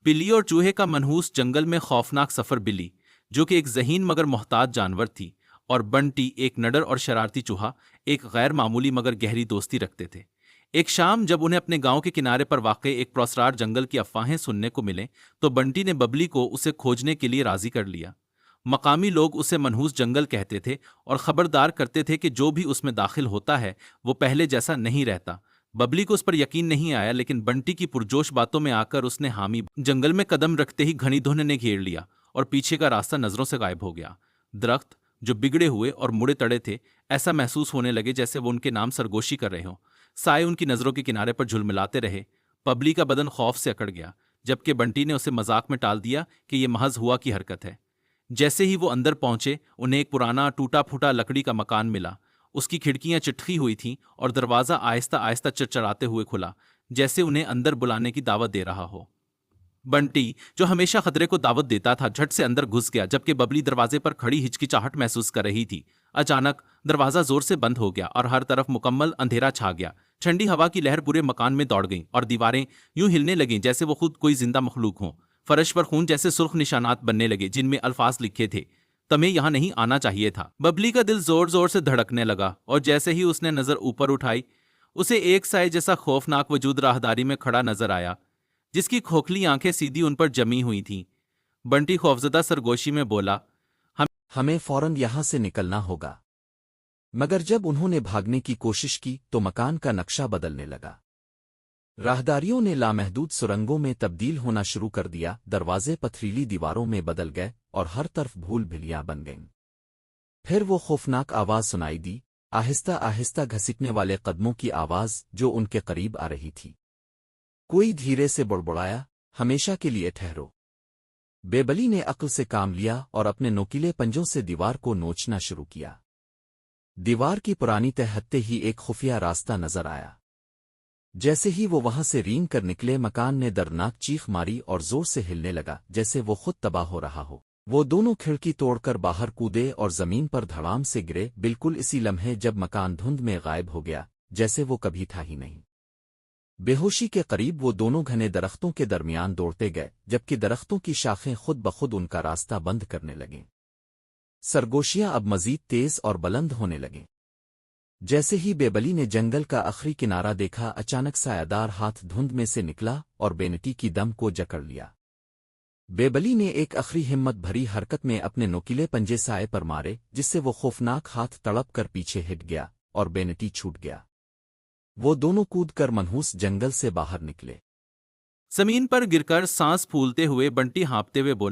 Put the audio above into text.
بلی اور چوہے کا منحوس جنگل میں خوفناک سفر۔ بلی، جو کہ ایک ذہین مگر محتاط جانور تھی، اور بنٹی، ایک نڈر اور شرارتی چوہا، ایک غیر معمولی مگر گہری دوستی رکھتے تھے۔ ایک شام جب انہیں اپنے گاؤں کے کنارے پر واقع ایک پراسرار جنگل کی افواہیں سننے کو ملیں تو بنٹی نے ببلی کو اسے کھوجنے کے لیے راضی کر لیا۔ مقامی لوگ اسے منحوس جنگل کہتے تھے اور خبردار کرتے تھے کہ جو بھی اس میں داخل ہوتا ہے وہ پہلے جیسا نہیں رہتا۔ ببلی کو اس پر یقین نہیں آیا، لیکن بنٹی کی پرجوش باتوں میں آ کر اس نے حامی جنگل میں قدم رکھتے ہی گھنی دھند نے گھیر لیا اور پیچھے کا راستہ نظروں سے غائب ہو گیا۔ درخت جو بگڑے ہوئے اور مڑے تڑے تھے، ایسا محسوس ہونے لگے جیسے وہ ان کے نام سرگوشی کر رہے ہوں۔ سائے ان کی نظروں کے کنارے پر جھلملاتے رہے۔ ببلی کا بدن خوف سے اکڑ گیا، جبکہ بنٹی نے اسے مذاق میں ٹال دیا کہ یہ محض ہوا کی حرکت ہے۔ جیسے ہی وہ اندر پہنچے، انہیں ایک پرانا ٹوٹا پھوٹا لکڑی کا مکان ملا۔ اس کی کھڑکیاں چٹکی ہوئی تھیں اور دروازہ آہستہ آہستہ چرچراتے ہوئے کھلا، جیسے انہیں اندر بلانے کی دعوت دے رہا ہو۔ بنٹی، جو ہمیشہ خطرے کو دعوت دیتا تھا، جھٹ سے اندر گھس گیا، جبکہ ببلی دروازے پر کھڑی ہچکچاہٹ محسوس کر رہی تھی۔ اچانک دروازہ زور سے بند ہو گیا اور ہر طرف مکمل اندھیرا چھا گیا۔ ٹھنڈی ہوا کی لہر پورے مکان میں دوڑ گئی اور دیواریں یوں ہلنے لگیں جیسے وہ خود کوئی زندہ مخلوق ہوں۔ فرش پر خون جیسے سرخ نشانات بننے لگے جن میں الفاظ لکھے تھے، تمہیں یہاں نہیں آنا چاہیے تھا۔ ببلی کا دل زور زور سے دھڑکنے لگا، اور جیسے ہی اس نے نظر اوپر اٹھائی، اسے ایک سائے جیسا خوفناک وجود راہداری میں کھڑا نظر آیا، جس کی کھوکھلی آنکھیں سیدھی ان پر جمی ہوئی تھیں۔ بنٹی خوفزدہ سرگوشی میں بولا، ہمیں فوراً یہاں سے نکلنا ہوگا۔ مگر جب انہوں نے بھاگنے کی کوشش کی تو مکان کا نقشہ بدلنے لگا۔ راہداریوں نے لامحدود سرنگوں میں تبدیل ہونا شروع کر دیا، دروازے پتھریلی دیواروں میں بدل گئے اور ہر طرف بھول بھلیاں بن گئیں۔ پھر وہ خوفناک آواز سنائی دی، آہستہ آہستہ گھسٹنے والے قدموں کی آواز جو ان کے قریب آ رہی تھی۔ کوئی دھیرے سے بڑبڑایا، ہمیشہ کے لیے ٹھہرو۔ بیبلی نے عقل سے کام لیا اور اپنے نوکیلے پنجوں سے دیوار کو نوچنا شروع کیا۔ دیوار کی پرانی تہ ہٹتے ہی ایک خفیہ راستہ نظر آیا۔ جیسے ہی وہ وہاں سے رینگ کر نکلے، مکان نے دردناک چیخ ماری اور زور سے ہلنے لگا جیسے وہ خود تباہ ہو رہا ہو۔ وہ دونوں کھڑکی توڑ کر باہر کودے اور زمین پر دھڑام سے گرے، بالکل اسی لمحے جب مکان دھند میں غائب ہو گیا جیسے وہ کبھی تھا ہی نہیں۔ بے ہوشی کے قریب وہ دونوں گھنے درختوں کے درمیان دوڑتے گئے، جبکہ درختوں کی شاخیں خود بخود ان کا راستہ بند کرنے لگیں۔ سرگوشیاں اب مزید تیز اور بلند ہونے لگیں۔ جیسے ہی بیبلی نے جنگل کا آخری کنارہ دیکھا، اچانک سایہ دار ہاتھ دھند میں سے نکلا اور بینٹی کی دم کو جکڑ لیا۔ بیبلی نے ایک آخری ہمت بھری حرکت میں اپنے نوکیلے پنجے سائے پر مارے، جس سے وہ خوفناک ہاتھ تڑپ کر پیچھے ہٹ گیا اور بینٹی چھوٹ گیا۔ وہ دونوں کود کر منحوس جنگل سے باہر نکلے۔ زمین پر گر کر سانس پھولتے ہوئے بنٹی ہانپتے ہوئے بولا،